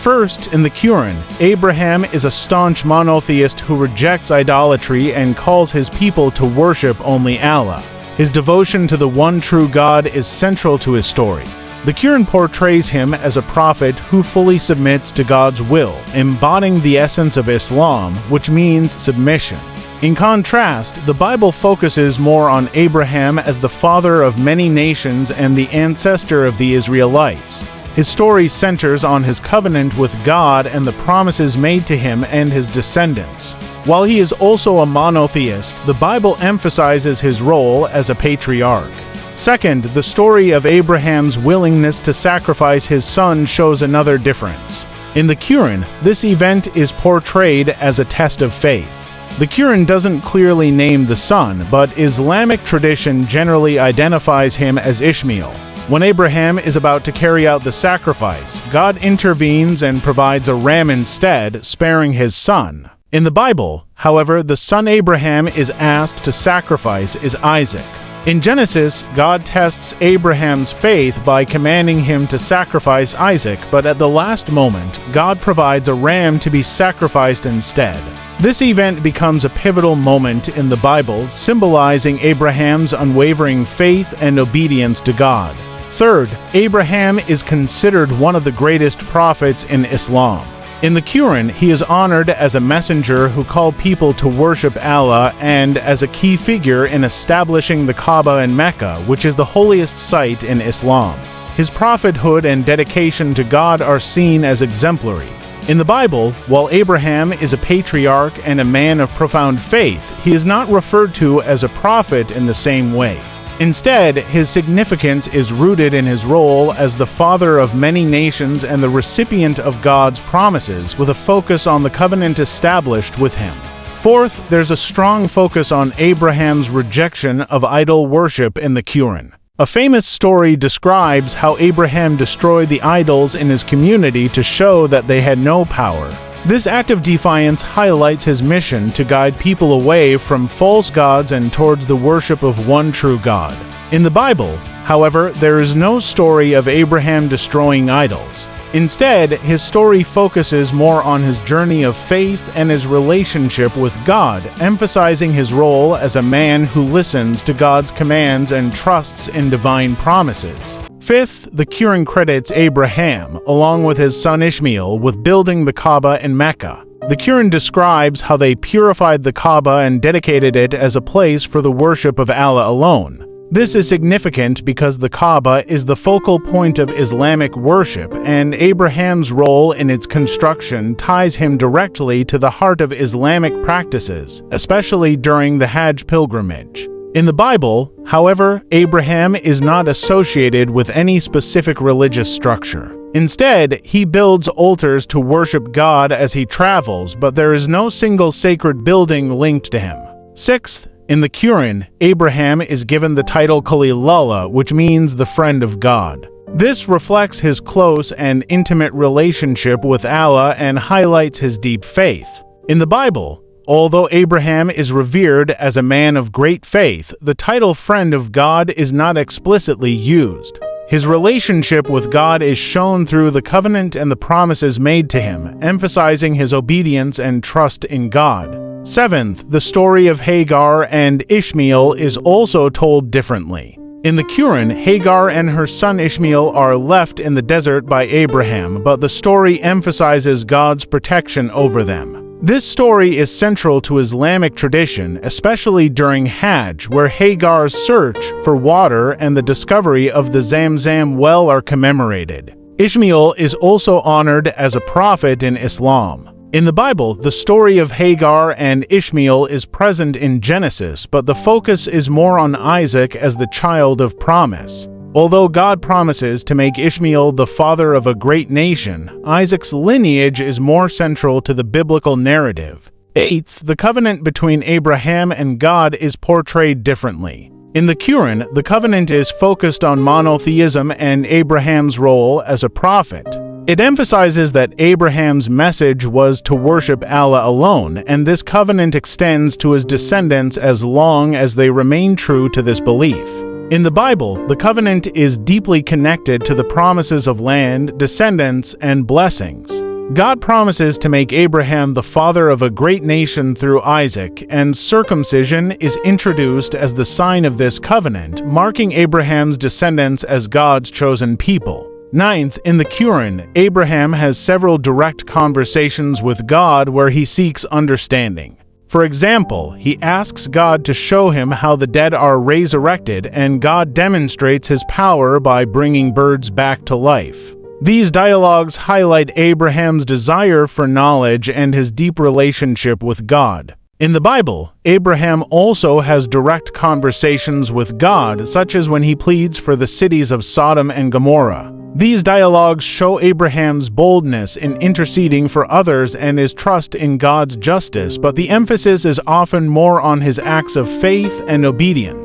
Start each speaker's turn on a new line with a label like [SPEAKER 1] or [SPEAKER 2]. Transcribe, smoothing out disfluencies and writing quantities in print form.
[SPEAKER 1] First, in the Quran, Abraham is a staunch monotheist who rejects idolatry and calls his people to worship only Allah. His devotion to the one true God is central to his story. The Quran portrays him as a prophet who fully submits to God's will, embodying the essence of Islam, which means submission. In contrast, the Bible focuses more on Abraham as the father of many nations and the ancestor of the Israelites. His story centers on his covenant with God and the promises made to him and his descendants. While he is also a monotheist, the Bible emphasizes his role as a patriarch. Second, the story of Abraham's willingness to sacrifice his son shows another difference. In the Quran, this event is portrayed as a test of faith. The Quran doesn't clearly name the son, but Islamic tradition generally identifies him as Ishmael. When Abraham is about to carry out the sacrifice, God intervenes and provides a ram instead, sparing his son. In the Bible, however, the son Abraham is asked to sacrifice is Isaac. In Genesis, God tests Abraham's faith by commanding him to sacrifice Isaac, but at the last moment, God provides a ram to be sacrificed instead. This event becomes a pivotal moment in the Bible, symbolizing Abraham's unwavering faith and obedience to God. Third, Abraham is considered one of the greatest prophets in Islam. In the Quran, he is honored as a messenger who called people to worship Allah and as a key figure in establishing the Kaaba in Mecca, which is the holiest site in Islam. His prophethood and dedication to God are seen as exemplary. In the Bible, while Abraham is a patriarch and a man of profound faith, he is not referred to as a prophet in the same way. Instead, his significance is rooted in his role as the father of many nations and the recipient of God's promises, with a focus on the covenant established with him. Fourth, there's a strong focus on Abraham's rejection of idol worship in the Quran. A famous story describes how Abraham destroyed the idols in his community to show that they had no power. This act of defiance highlights his mission to guide people away from false gods and towards the worship of one true God. In the Bible, however, there is no story of Abraham destroying idols. Instead, his story focuses more on his journey of faith and his relationship with God, emphasizing his role as a man who listens to God's commands and trusts in divine promises. Fifth, the Quran credits Abraham, along with his son Ishmael, with building the Kaaba in Mecca. The Quran describes how they purified the Kaaba and dedicated it as a place for the worship of Allah alone. This is significant because the Kaaba is the focal point of Islamic worship, and Abraham's role in its construction ties him directly to the heart of Islamic practices, especially during the Hajj pilgrimage. In the Bible, however, Abraham is not associated with any specific religious structure. Instead, he builds altars to worship God as he travels, but there is no single sacred building linked to him. Sixth, in the Quran, Abraham is given the title Khalilullah, which means the friend of God. This reflects his close and intimate relationship with Allah and highlights his deep faith. In the Bible, although Abraham is revered as a man of great faith, the title friend of God is not explicitly used. His relationship with God is shown through the covenant and the promises made to him, emphasizing his obedience and trust in God. Seventh, the story of Hagar and Ishmael is also told differently. In the Quran, Hagar and her son Ishmael are left in the desert by Abraham, but the story emphasizes God's protection over them. This story is central to Islamic tradition, especially during Hajj, where Hagar's search for water and the discovery of the Zamzam well are commemorated. Ishmael is also honored as a prophet in Islam. In the Bible, the story of Hagar and Ishmael is present in Genesis, but the focus is more on Isaac as the child of promise. Although God promises to make Ishmael the father of a great nation, Isaac's lineage is more central to the biblical narrative. Eighth, the covenant between Abraham and God is portrayed differently. In the Quran, the covenant is focused on monotheism and Abraham's role as a prophet. It emphasizes that Abraham's message was to worship Allah alone, and this covenant extends to his descendants as long as they remain true to this belief. In the Bible, the covenant is deeply connected to the promises of land, descendants, and blessings. God promises to make Abraham the father of a great nation through Isaac, and circumcision is introduced as the sign of this covenant, marking Abraham's descendants as God's chosen people. Ninth, in the Quran, Abraham has several direct conversations with God where he seeks understanding. For example, he asks God to show him how the dead are resurrected, and God demonstrates his power by bringing birds back to life. These dialogues highlight Abraham's desire for knowledge and his deep relationship with God. In the Bible, Abraham also has direct conversations with God, such as when he pleads for the cities of Sodom and Gomorrah. These dialogues show Abraham's boldness in interceding for others and his trust in God's justice, but the emphasis is often more on his acts of faith and obedience.